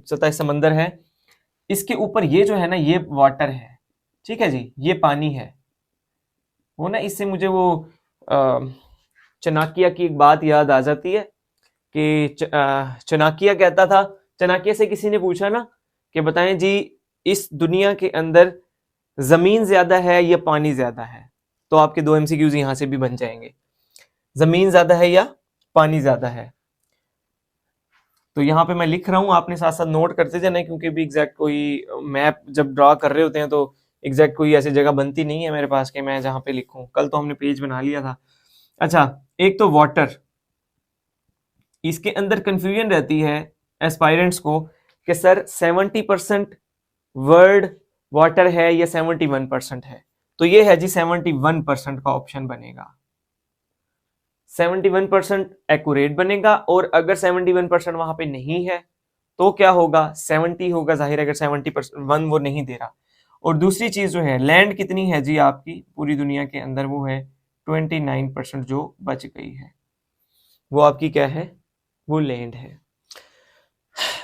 सतह समंदर है, इसके ऊपर ये जो है ना ये वाटर है, ठीक है जी, ये पानी है। वो ना इससे मुझे वो चाणक्य की एक बात याद आ जाती है कि चाणक्य कहता था, चाणक्य से किसी ने पूछा ना कि बताएं जी इस दुनिया के अंदर जमीन ज्यादा है या पानी ज्यादा है, तो आपके 2 MCQs यहां से भी बन जाएंगे, जमीन ज्यादा है या पानी ज्यादा है। तो यहाँ पे मैं लिख रहा हूँ, आपने साथ साथ नोट करते जाना, क्योंकि भी एग्जैक्ट कोई मैप जब ड्रॉ कर रहे होते हैं तो एग्जैक्ट कोई ऐसी जगह बनती नहीं है मेरे पास कि मैं जहाँ पे लिखूं। कल तो हमने पेज बना लिया था। अच्छा, एक तो वाटर, इसके अंदर कंफ्यूजन रहती है एस्पायरेंट्स को कि सर 70% वर्ल्ड वाटर है या 71% है, तो ये है जी 71% का ऑप्शन बनेगा, 71% एक्यूरेट बनेगा। और अगर 71% वहां पे नहीं है तो क्या होगा, 70 होगा, जाहिर है अगर 70% वन वो नहीं दे रहा। और दूसरी चीज जो है, लैंड कितनी है जी आपकी पूरी दुनिया के अंदर, वो है 29% जो बच गई है, वो आपकी क्या है, वो लैंड है।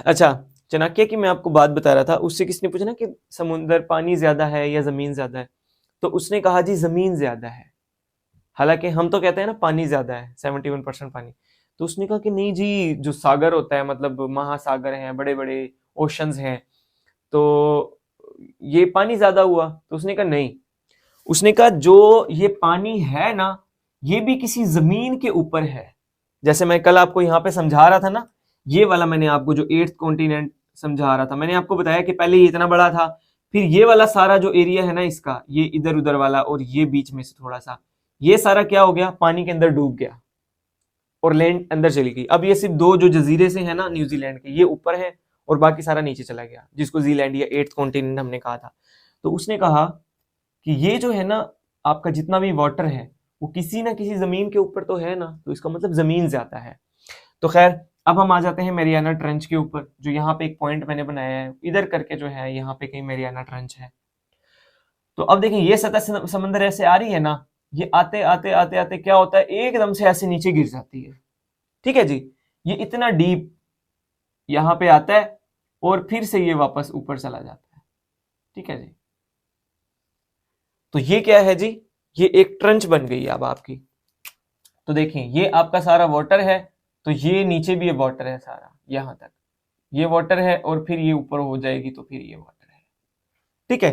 अच्छा, चाणक्य की मैं आपको बात बता रहा था, उससे किसने पूछा ना कि समुद्र पानी ज्यादा है या जमीन ज्यादा है, तो उसने कहा जी जमीन ज्यादा है। हालांकि हम तो कहते हैं ना पानी ज्यादा है, 71% पानी। तो उसने कहा कि नहीं जी, जो सागर होता है, मतलब महासागर हैं, बड़े बड़े ओशंस हैं, तो ये पानी ज्यादा हुआ। तो उसने कहा नहीं, उसने कहा जो ये पानी है ना, ये भी किसी जमीन के ऊपर है। जैसे मैं कल आपको यहाँ पे समझा रहा था ना, ये वाला मैंने आपको जो 8th कॉन्टिनेंट समझा रहा था, मैंने आपको बताया कि पहले ये इतना बड़ा था, फिर ये वाला सारा जो एरिया है ना इसका, ये इधर उधर वाला और ये बीच में से थोड़ा सा, ये सारा क्या हो गया, पानी के अंदर डूब गया और लैंड अंदर चली गई। अब ये सिर्फ 2 जो जजीरे से है ना न्यूजीलैंड के, ये ऊपर है और बाकी सारा नीचे चला गया, जिसको जीलैंड या 8th कॉन्टिनेंट हमने कहा था। तो उसने कहा कि ये जो है ना आपका जितना भी वाटर है वो किसी ना किसी जमीन के ऊपर तो है ना, तो इसका मतलब जमीन ज्यादा है। तो खैर, अब हम आ जाते हैं मैरियाना ट्रेंच के ऊपर, जो यहाँ पे एक पॉइंट मैंने बनाया है इधर करके, जो है यहाँ पे कहीं मैरियाना ट्रेंच है। तो अब देखिए ये सतह समंदर ऐसे आ रही है ना, ये आते आते आते आते क्या होता है, एकदम से ऐसे नीचे गिर जाती है, ठीक है जी। ये इतना डीप यहाँ पे आता है और फिर से ये वापस ऊपर चला जाता है, ठीक है जी। तो ये क्या है जी, ये एक ट्रंच बन गई है अब आपकी। तो देखिए ये आपका सारा वाटर है, तो ये नीचे भी ये वाटर है सारा, यहां तक ये वाटर है और फिर ये ऊपर हो जाएगी तो फिर ये वाटर है, ठीक है।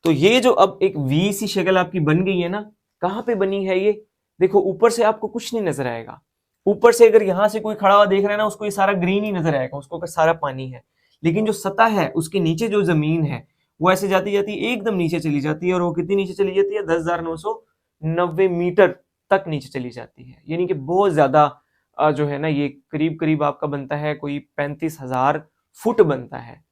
तो ये जो अब एक वी सी शक्ल आपकी बन गई है ना, कहां पे बनी है ये, देखो ऊपर से आपको कुछ नहीं नजर आएगा। ऊपर से अगर यहां से कोई खड़ा हुआ देख रहा है ना, उसको ये सारा ग्रीन ही नजर आएगा, उसको अगर सारा पानी है। लेकिन जो सतह है उसके नीचे जो जमीन है वो ऐसे जाती जाती एकदम नीचे चली जाती है, और वो कितनी नीचे चली जाती है, 10,990 मीटर तक नीचे चली जाती है। यानी कि बहुत ज्यादा जो है ना, ये करीब करीब आपका बनता है कोई 35,000 फुट बनता है।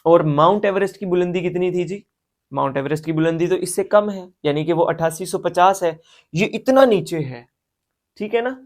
और माउंट एवरेस्ट की बुलंदी कितनी थी जी, माउंट एवरेस्ट की बुलंदी तो इससे कम है, यानी कि वो 8850 है, ये इतना नीचे है, ठीक है ना।